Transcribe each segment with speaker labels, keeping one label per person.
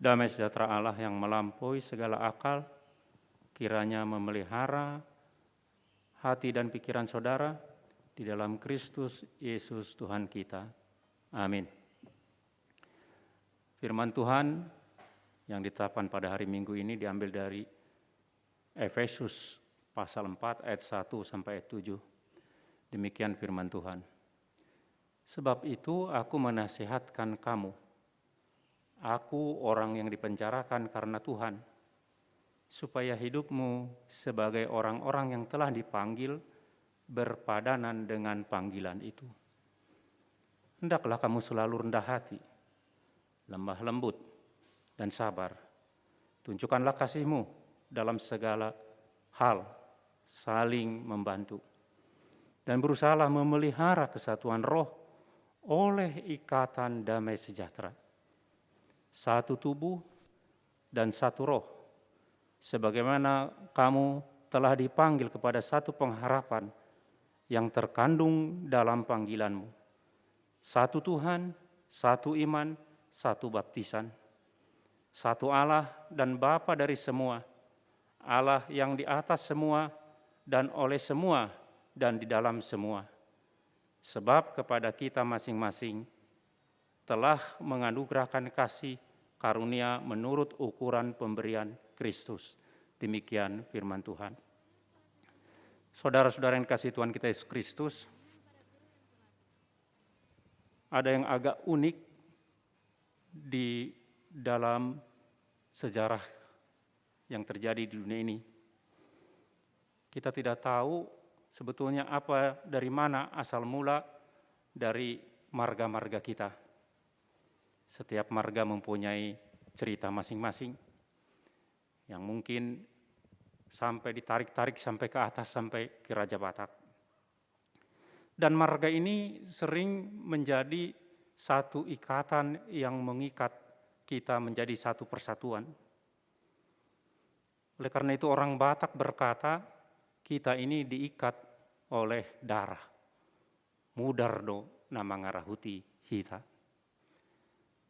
Speaker 1: Damai sejahtera Allah yang melampaui segala akal, kiranya memelihara hati dan pikiran saudara di dalam Kristus Yesus Tuhan kita. Amin. Firman Tuhan yang ditetapkan pada hari Minggu ini diambil dari Efesus pasal 4 ayat 1 sampai ayat 7. Demikian firman Tuhan. Sebab itu aku menasihatkan kamu, aku orang yang dipenjarakan karena Tuhan, supaya hidupmu sebagai orang-orang yang telah dipanggil berpadanan dengan panggilan itu. Hendaklah kamu selalu rendah hati, lemah lembut, dan sabar. Tunjukkanlah kasihmu dalam segala hal, saling membantu. Dan berusahalah memelihara kesatuan roh oleh ikatan damai sejahtera. Satu tubuh dan satu roh, sebagaimana kamu telah dipanggil kepada satu pengharapan yang terkandung dalam panggilanmu. Satu Tuhan, satu iman, satu baptisan. Satu Allah dan Bapa dari semua, Allah yang di atas semua dan oleh semua dan di dalam semua. Sebab kepada kita masing-masing telah menganugerahkan kasih karunia menurut ukuran pemberian Kristus. Demikian firman Tuhan. Saudara-saudara yang dikasihi Tuhan kita Yesus Kristus, ada yang agak unik di dalam sejarah yang terjadi di dunia ini. Kita tidak tahu sebetulnya apa, dari mana asal mula dari marga-marga kita. Setiap marga mempunyai cerita masing-masing yang mungkin sampai ditarik-tarik sampai ke atas, sampai ke Raja Batak. Dan marga ini sering menjadi satu ikatan yang mengikat kita menjadi satu persatuan. Oleh karena itu orang Batak berkata, kita ini diikat oleh darah. Mudardo nama ngarahuti hita.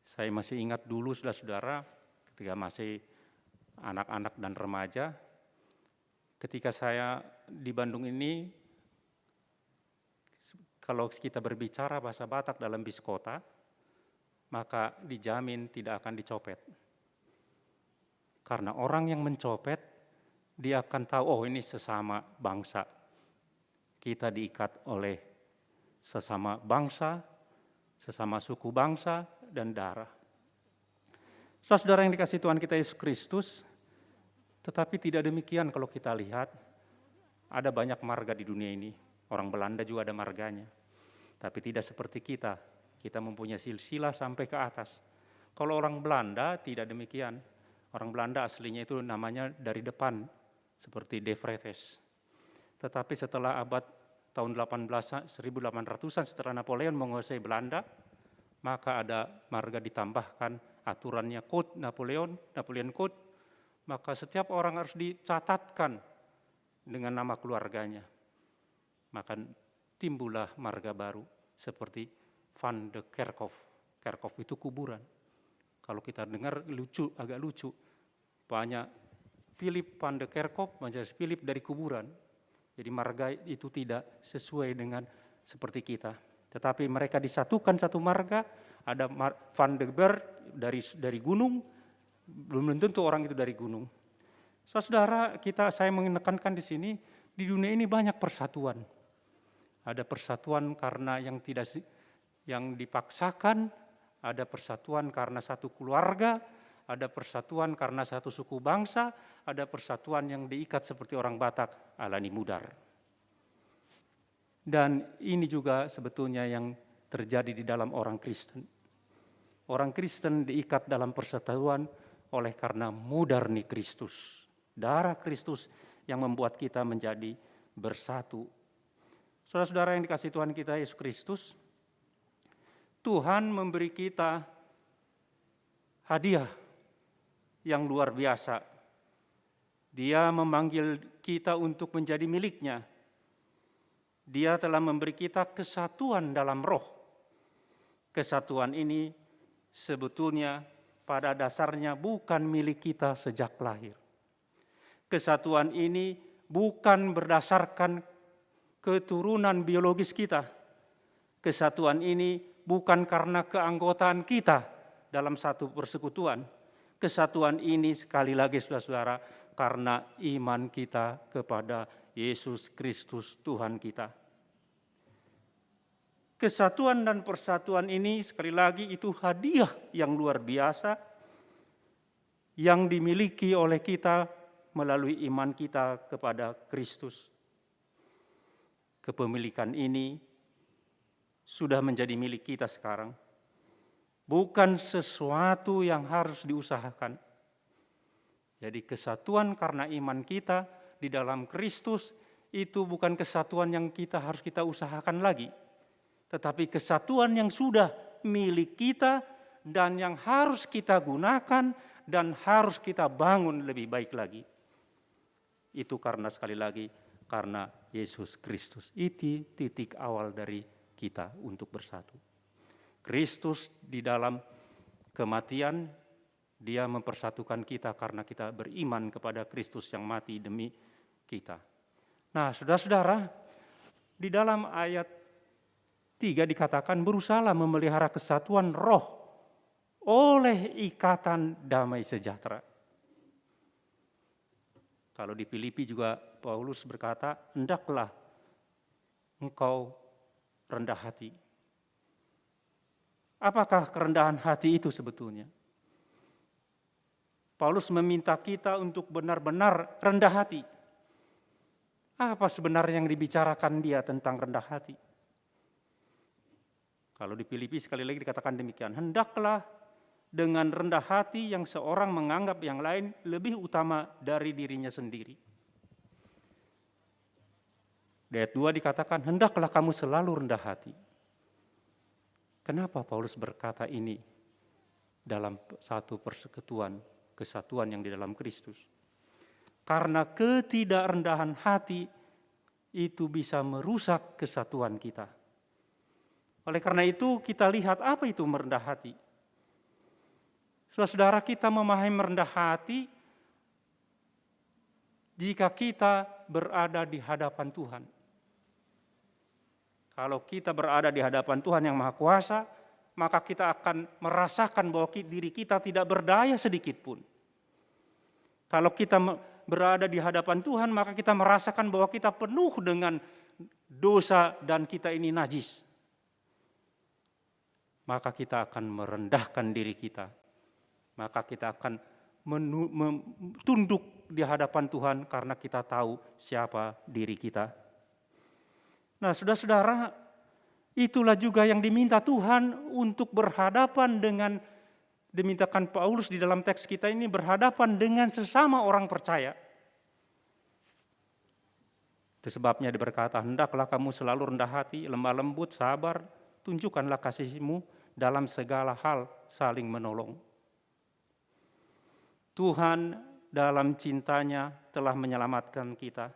Speaker 1: Saya masih ingat dulu saudara-saudara, ketika masih anak-anak dan remaja, ketika saya di Bandung ini, kalau kita berbicara bahasa Batak dalam bis kota, maka dijamin tidak akan dicopet. Karena orang yang mencopet, dia akan tahu, oh ini sesama bangsa. Kita diikat oleh sesama bangsa, sesama suku bangsa, dan darah. Saudara yang dikasihi Tuhan kita Yesus Kristus, tetapi tidak demikian kalau kita lihat, ada banyak marga di dunia ini. Orang Belanda juga ada marganya. Tapi tidak seperti kita. Kita mempunyai silsilah sampai ke atas. Kalau orang Belanda tidak demikian. Orang Belanda aslinya itu namanya dari depan, seperti De Vries. Tetapi setelah abad tahun 1800-an setelah Napoleon menguasai Belanda, maka ada marga ditambahkan aturannya Code Napoleon Code. Maka setiap orang harus dicatatkan dengan nama keluarganya. Maka timbullah marga baru seperti Van de Kerkhof. Kerkhof itu kuburan. Kalau kita dengar lucu, agak lucu. Banyak Philip van de Kerkhof menjadi Philip dari kuburan. Jadi marga itu tidak sesuai dengan seperti kita. Tetapi mereka disatukan satu marga. Ada Van de Berg dari gunung, belum tentu orang itu dari gunung. Saudara, saya menekankan di sini, di dunia ini banyak persatuan. Ada persatuan karena yang dipaksakan, ada persatuan karena satu keluarga, ada persatuan karena satu suku bangsa, ada persatuan yang diikat seperti orang Batak, alani mudar. Dan ini juga sebetulnya yang terjadi di dalam orang Kristen. Orang Kristen diikat dalam persatuan oleh karena murni Kristus. Darah Kristus yang membuat kita menjadi bersatu. Saudara-saudara yang dikasihi Tuhan kita Yesus Kristus, Tuhan memberi kita hadiah yang luar biasa. Dia memanggil kita untuk menjadi miliknya. Dia telah memberi kita kesatuan dalam roh. Kesatuan ini sebetulnya pada dasarnya bukan milik kita sejak lahir. Kesatuan ini bukan berdasarkan keturunan biologis kita. Kesatuan ini bukan karena keanggotaan kita dalam satu persekutuan. Kesatuan ini sekali lagi saudara-saudara karena iman kita kepada Yesus Kristus Tuhan kita. Kesatuan dan persatuan ini sekali lagi itu hadiah yang luar biasa yang dimiliki oleh kita melalui iman kita kepada Kristus. Kepemilikan ini sudah menjadi milik kita sekarang. Bukan sesuatu yang harus diusahakan. Jadi kesatuan karena iman kita di dalam Kristus itu bukan kesatuan yang harus kita usahakan lagi. Tetapi kesatuan yang sudah milik kita dan yang harus kita gunakan dan harus kita bangun lebih baik lagi. Itu karena sekali lagi, karena Yesus Kristus. Itu titik awal dari kita untuk bersatu. Kristus di dalam kematian, dia mempersatukan kita karena kita beriman kepada Kristus yang mati demi kita. Nah, saudara-saudara, di dalam ayat 3 dikatakan berusahalah memelihara kesatuan roh oleh ikatan damai sejahtera. Kalau di Filipi juga Paulus berkata, hendaklah engkau rendah hati. Apakah kerendahan hati itu sebetulnya? Paulus meminta kita untuk benar-benar rendah hati. Apa sebenarnya yang dibicarakan dia tentang rendah hati? Kalau di Filipi sekali lagi dikatakan demikian, hendaklah dengan rendah hati yang seorang menganggap yang lain lebih utama dari dirinya sendiri. Di ayat 2 dikatakan, hendaklah kamu selalu rendah hati. Kenapa Paulus berkata ini dalam satu persekutuan, kesatuan yang di dalam Kristus? Karena ketidakrendahan hati itu bisa merusak kesatuan kita. Oleh karena itu kita lihat apa itu merendah hati. Saudara-saudara, kita memahami merendah hati jika kita berada di hadapan Tuhan. Kalau kita berada di hadapan Tuhan yang Maha Kuasa, maka kita akan merasakan bahwa diri kita tidak berdaya sedikit pun. Kalau kita berada di hadapan Tuhan, maka kita merasakan bahwa kita penuh dengan dosa dan kita ini najis. Maka kita akan merendahkan diri kita. Maka kita akan tunduk di hadapan Tuhan karena kita tahu siapa diri kita. Nah, saudara-saudara, itulah juga yang diminta Tuhan untuk berhadapan dengan, dimintakan Paulus di dalam teks kita ini, berhadapan dengan sesama orang percaya. Itu sebabnya diberkata, hendaklah kamu selalu rendah hati, lemah lembut, sabar, tunjukkanlah kasih-Mu dalam segala hal saling menolong. Tuhan dalam cintanya telah menyelamatkan kita.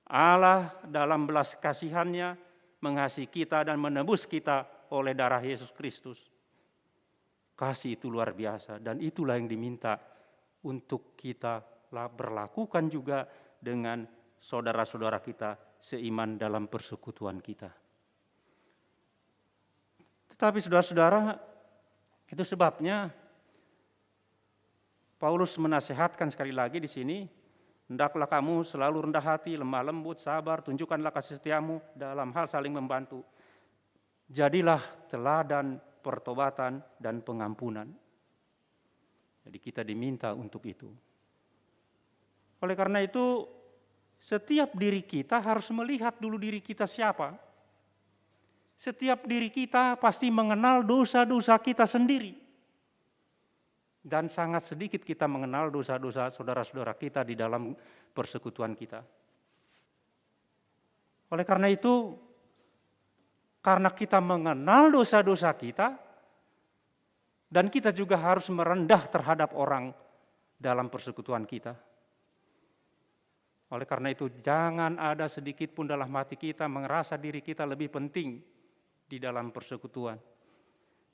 Speaker 1: Allah dalam belas kasihannya mengasihi kita dan menebus kita oleh darah Yesus Kristus. Kasih itu luar biasa dan itulah yang diminta untuk kita berlakukan juga dengan saudara-saudara kita seiman dalam persekutuan kita. Tetapi saudara-saudara, itu sebabnya Paulus menasehatkan sekali lagi di sini, hendaklah kamu selalu rendah hati, lemah lembut, sabar, tunjukkanlah kasih setiamu dalam hal saling membantu. Jadilah teladan pertobatan dan pengampunan. Jadi kita diminta untuk itu. Oleh karena itu, setiap diri kita harus melihat dulu diri kita siapa. Setiap diri kita pasti mengenal dosa-dosa kita sendiri. Dan sangat sedikit kita mengenal dosa-dosa saudara-saudara kita di dalam persekutuan kita. Oleh karena itu, karena kita mengenal dosa-dosa kita, dan kita juga harus merendah terhadap orang dalam persekutuan kita. Oleh karena itu, jangan ada sedikit pun dalam hati kita merasa diri kita lebih penting di dalam persekutuan.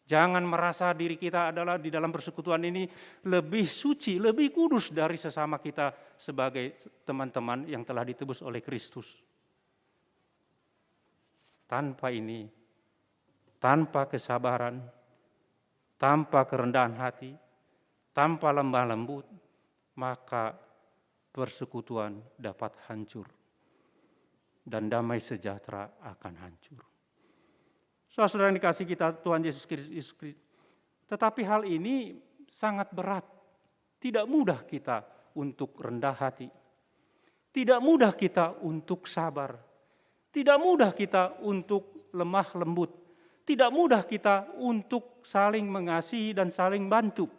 Speaker 1: Jangan merasa diri kita adalah di dalam persekutuan ini lebih suci, lebih kudus dari sesama kita sebagai teman-teman yang telah ditebus oleh Kristus. Tanpa ini, tanpa kesabaran, tanpa kerendahan hati, tanpa lemah lembut, maka persekutuan dapat hancur dan damai sejahtera akan hancur. Saudara-saudara yang dikasih kita Tuhan Yesus Kristus, tetapi hal ini sangat berat. Tidak mudah kita untuk rendah hati. Tidak mudah kita untuk sabar. Tidak mudah kita untuk lemah lembut. Tidak mudah kita untuk saling mengasihi dan saling bantu.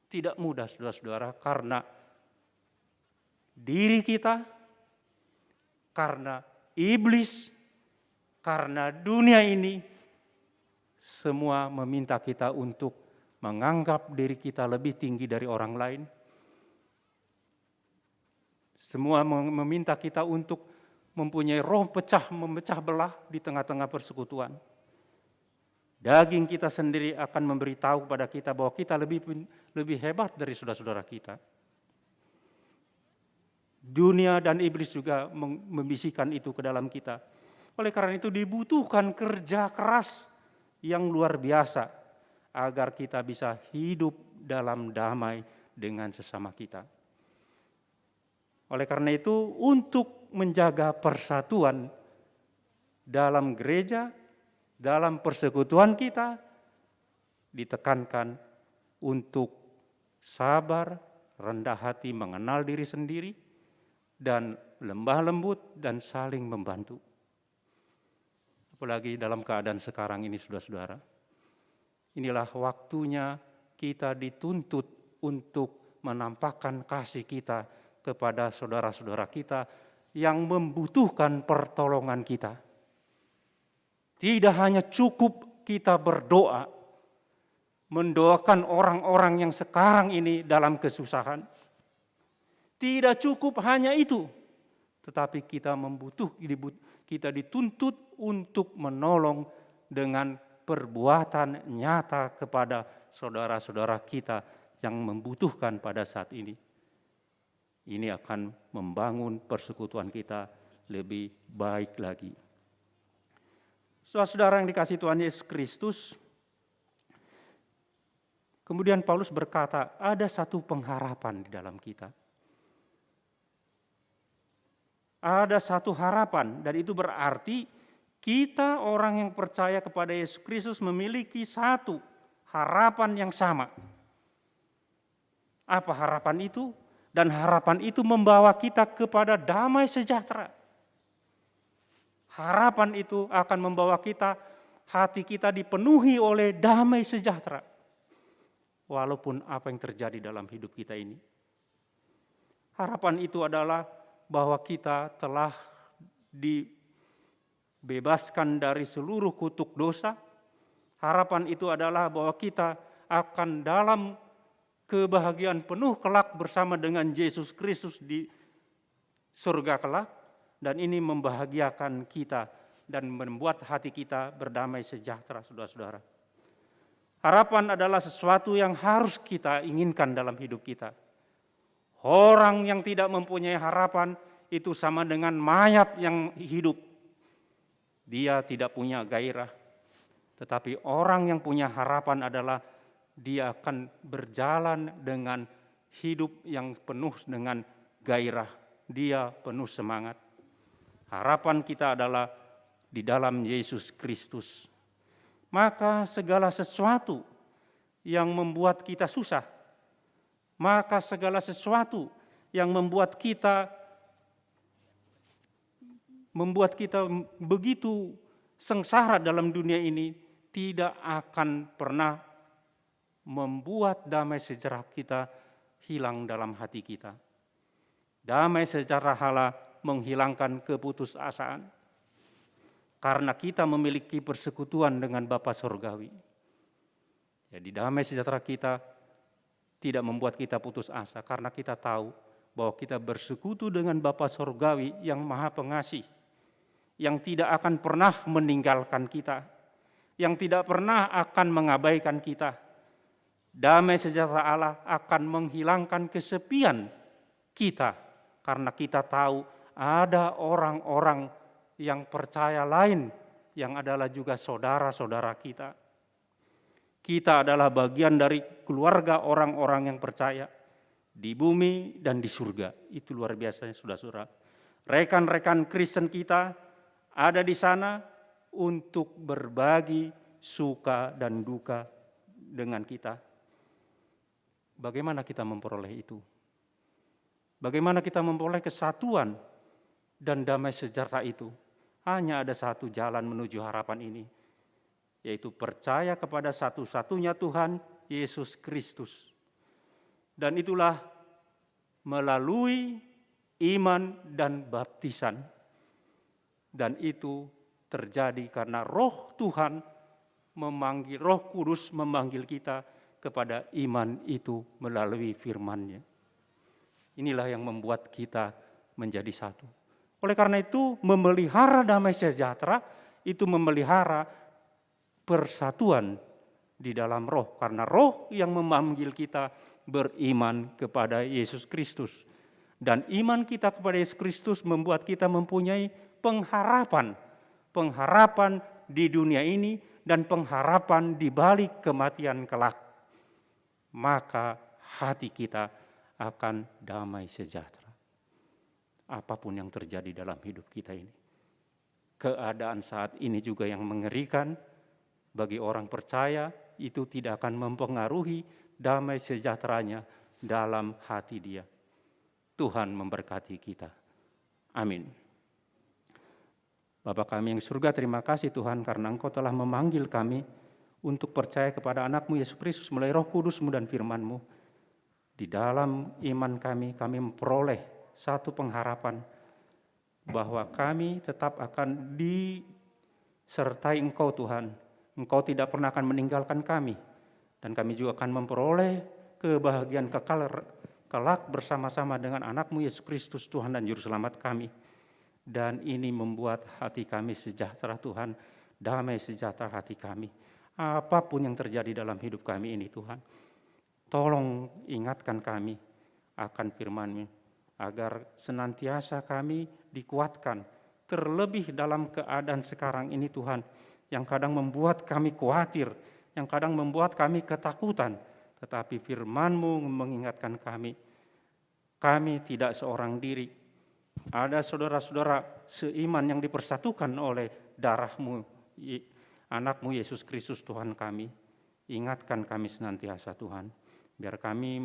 Speaker 1: Tidak mudah, saudara-saudara, karena diri kita, karena iblis, karena dunia ini semua meminta kita untuk menganggap diri kita lebih tinggi dari orang lain. Semua meminta kita untuk mempunyai roh memecah belah di tengah-tengah persekutuan. Daging kita sendiri akan memberitahu kepada kita bahwa kita lebih hebat dari saudara-saudara kita. Dunia dan iblis juga membisikkan itu ke dalam kita. Oleh karena itu dibutuhkan kerja keras yang luar biasa agar kita bisa hidup dalam damai dengan sesama kita. Oleh karena itu untuk menjaga persatuan dalam gereja, dalam persekutuan kita, ditekankan untuk sabar, rendah hati, mengenal diri sendiri, dan lemah lembut dan saling membantu. Apalagi dalam keadaan sekarang ini, saudara-saudara. Inilah waktunya kita dituntut untuk menampakkan kasih kita kepada saudara-saudara kita yang membutuhkan pertolongan kita. Tidak hanya cukup kita berdoa, mendoakan orang-orang yang sekarang ini dalam kesusahan. Tidak cukup hanya itu, tetapi kita dituntut untuk menolong dengan perbuatan nyata kepada saudara-saudara kita yang membutuhkan pada saat ini. Ini akan membangun persekutuan kita lebih baik lagi. Saudara-saudara yang dikasihi Tuhan Yesus Kristus, kemudian Paulus berkata, ada satu pengharapan di dalam kita. Ada satu harapan, dan itu berarti kita orang yang percaya kepada Yesus Kristus memiliki satu harapan yang sama. Apa harapan itu? Dan harapan itu membawa kita kepada damai sejahtera. Harapan itu akan membawa hati kita dipenuhi oleh damai sejahtera. Walaupun apa yang terjadi dalam hidup kita ini. Harapan itu adalah bahwa kita telah dibebaskan dari seluruh kutuk dosa. Harapan itu adalah bahwa kita akan dalam kebahagiaan penuh kelak bersama dengan Yesus Kristus di surga kelak. Dan ini membahagiakan kita dan membuat hati kita berdamai sejahtera, saudara-saudara. Harapan adalah sesuatu yang harus kita inginkan dalam hidup kita. Orang yang tidak mempunyai harapan itu sama dengan mayat yang hidup. Dia tidak punya gairah. Tetapi orang yang punya harapan adalah dia akan berjalan dengan hidup yang penuh dengan gairah. Dia penuh semangat. Harapan kita adalah di dalam Yesus Kristus. Maka segala sesuatu yang membuat kita susah, maka segala sesuatu yang membuat kita begitu sengsara dalam dunia ini tidak akan pernah membuat damai sejahtera kita hilang dalam hati kita. Damai sejahtera Allah menghilangkan keputusasaan karena kita memiliki persekutuan dengan Bapa Surgawi. Jadi damai sejahtera kita tidak membuat kita putus asa karena kita tahu bahwa kita bersekutu dengan Bapa Surgawi yang Maha Pengasih, yang tidak akan pernah meninggalkan kita, yang tidak pernah akan mengabaikan kita. Damai sejahtera Allah akan menghilangkan kesepian kita, karena kita tahu ada orang-orang yang percaya lain yang adalah juga saudara-saudara kita. Kita adalah bagian dari keluarga orang-orang yang percaya di bumi dan di surga. Itu luar biasa, saudara-saudara. Rekan-rekan Kristen kita ada di sana untuk berbagi suka dan duka dengan kita. Bagaimana kita memperoleh itu? Bagaimana kita memperoleh kesatuan dan damai sejahtera itu? Hanya ada satu jalan menuju harapan ini, yaitu percaya kepada satu-satunya Tuhan, Yesus Kristus. Dan itulah melalui iman dan baptisan. Dan itu terjadi karena Roh Tuhan memanggil, Roh Kudus memanggil kita kepada iman itu melalui firman-Nya. Inilah yang membuat kita menjadi satu. Oleh karena itu, memelihara damai sejahtera itu memelihara persatuan di dalam Roh, karena Roh yang memanggil kita beriman kepada Yesus Kristus. Dan iman kita kepada Yesus Kristus membuat kita mempunyai pengharapan di dunia ini dan pengharapan di balik kematian kelak. Maka hati kita akan damai sejahtera. Apapun yang terjadi dalam hidup kita ini. Keadaan saat ini juga yang mengerikan bagi orang percaya, itu tidak akan mempengaruhi damai sejahteranya dalam hati dia. Tuhan memberkati kita. Amin. Bapa kami yang surga, terima kasih Tuhan karena Engkau telah memanggil kami untuk percaya kepada anak-Mu Yesus Kristus melalui Roh Kudus-Mu dan firman-Mu. Di dalam iman kami memperoleh satu pengharapan bahwa kami tetap akan disertai Engkau Tuhan. Engkau tidak pernah akan meninggalkan kami. Dan kami juga akan memperoleh kebahagiaan kekal kelak bersama-sama dengan anak-Mu Yesus Kristus Tuhan dan Juru Selamat kami. Dan ini membuat hati kami sejahtera Tuhan, damai sejahtera hati kami. Apapun yang terjadi dalam hidup kami ini Tuhan, tolong ingatkan kami akan firman-Mu, agar senantiasa kami dikuatkan, terlebih dalam keadaan sekarang ini Tuhan, yang kadang membuat kami khawatir, yang kadang membuat kami ketakutan, tetapi firman-Mu mengingatkan kami tidak seorang diri. Ada saudara-saudara seiman yang dipersatukan oleh darah-Mu, anak-Mu Yesus Kristus Tuhan kami. Ingatkan kami senantiasa Tuhan, biar kami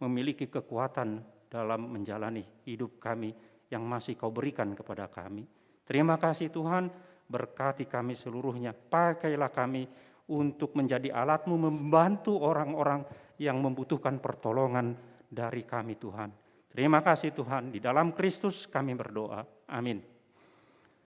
Speaker 1: memiliki kekuatan dalam menjalani hidup kami yang masih Kau berikan kepada kami. Terima kasih Tuhan, berkati kami seluruhnya. Pakailah kami untuk menjadi alat-Mu membantu orang-orang yang membutuhkan pertolongan dari kami Tuhan. Terima kasih Tuhan, di dalam Kristus kami berdoa. Amin.